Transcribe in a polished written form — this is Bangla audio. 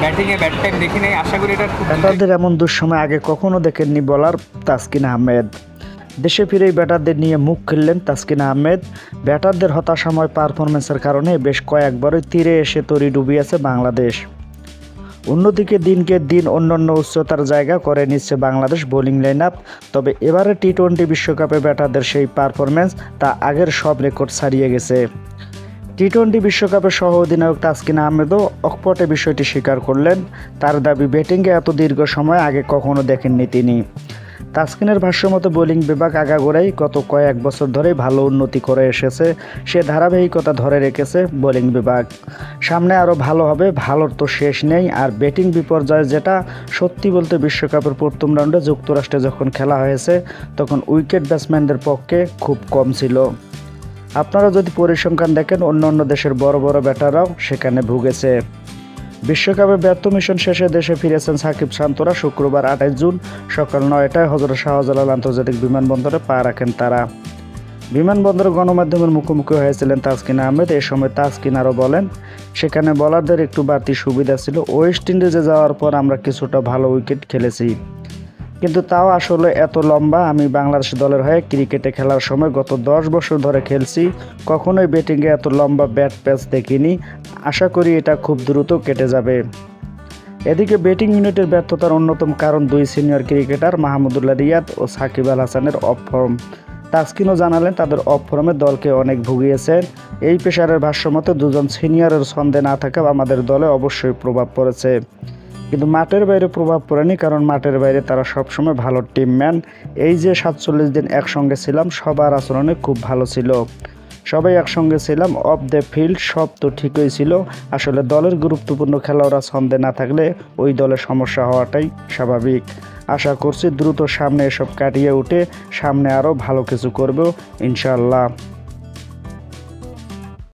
ব্যাটিংয়ে ব্যাট টাইম দেখি নাই, আশা করি এটা খুব ব্যাটারদের এমন দুঃসময় আগে কখনো দেখেননি বলার তাসকিন আহমেদ। দেশে ফিরেই ব্যাটারদের নিয়ে মুখ খুললেন তাসকিন আহমেদ। ব্যাটারদের হতাশাময় পারফরমেন্সের কারণে বেশ কয়েকবারই তীরে এসে তরি ডুবিয়েছে বাংলাদেশ। অন্যদিকে দিনকে দিন অন্যান্য উচ্চতার জায়গা করে নিচ্ছে বাংলাদেশ বোলিং লাইন আপ। তবে এবারে টি-20 বিশ্বকাপে ব্যাটারদের সেই পারফরমেন্স তা আগের সব রেকর্ড ছাড়িয়ে গেছে। টি-20 বিশ্বকাপের সহ অধিনায়ক তাসকিন আহমেদও অকপটে বিষয়টি স্বীকার করলেন। তার দাবি, ব্যাটিংয়ে এত দীর্ঘ সময় আগে কখনো দেখেননি তিনি। তাসকিনের ভাষ্যমতো বোলিং বিভাগ আগাগোড়াই গত কয়েক বছর ধরেই ভালো উন্নতি করে এসেছে। সে ধারাবাহিকতা ধরে রেখেছে বোলিং বিভাগ। সামনে আরও ভালো হবে, ভালোর তো শেষ নেই। আর ব্যাটিং বিপর্যয় যেটা, সত্যি বলতে বিশ্বকাপের প্রথম রাউন্ডে যুক্তরাষ্ট্রে যখন খেলা হয়েছে তখন উইকেট ব্যাটসম্যানদের পক্ষে খুব কম ছিল। আপনারা যদি পরিসংখ্যান দেখেন, অন্য দেশের বড় বড় ব্যাটাররাও সেখানে ভুগেছে। বিশ্বকাপে ব্যর্থ মিশন শেষে দেশে ফিরেছেন সাকিব শান্তরা। শুক্রবার 28 জুন সকাল 9টায় হযরত শাহজালাল আন্তর্জাতিক বিমানবন্দরে পা রাখেন তারা। বিমানবন্দরে গণমাধ্যমের মুখোমুখি হয়েছিলেন তাসকিন আহমেদ। এ সময় তাসকিন আরও বলেন, সেখানে বোলারদের একটু বাড়তি সুবিধা ছিল। ওয়েস্ট ইন্ডিজে যাওয়ার পর আমরা কিছুটা ভালো উইকেট খেলেছি, কিন্তু তাও আসলে এত লম্বা। আমি বাংলাদেশ দলের হয়ে ক্রিকেটে খেলার সময় গত 10 বছর ধরে খেলছি, কখনোই ব্যাটিংয়ে এত লম্বা ব্যাট প্যাচ দেখিনি। আশা করি এটা খুব দ্রুত কেটে যাবে। এদিকে ব্যাটিং ইউনিটের ব্যর্থতার অন্যতম কারণ দুই সিনিয়র ক্রিকেটার মাহমুদুল্লাহ রিয়াদ ও সাকিব আল হাসানের অফ ফর্ম। তাসকিনও জানালেন, তাদের অফ ফর্মে দলকে অনেক ভুগিয়েছেন। এই পেশারের ভাষ্যমতে দুজন সিনিয়রের ছন্দে না থাকা আমাদের দলে অবশ্যই প্রভাব পড়েছে, কিন্তু মাঠের বাইরে প্রভাব পড়েনি, কারণ মাঠের বাইরে তারা সবসময় ভালো টিমম্যান। এই যে 47 দিন একসঙ্গে ছিলাম, সবার আচরণে খুব ভালো ছিল, সবাই একসঙ্গে ছিলাম। অফ দ্য ফিল্ড সব তো ঠিকই ছিল। আসলে দলের গুরুত্বপূর্ণ খেলোয়াড়রা ছন্দে না থাকলে ওই দলের সমস্যা হওয়াটাই স্বাভাবিক। আশা করছি দ্রুত সামনে এসব কাটিয়ে উঠে সামনে আরও ভালো কিছু করব ইনশাআল্লাহ।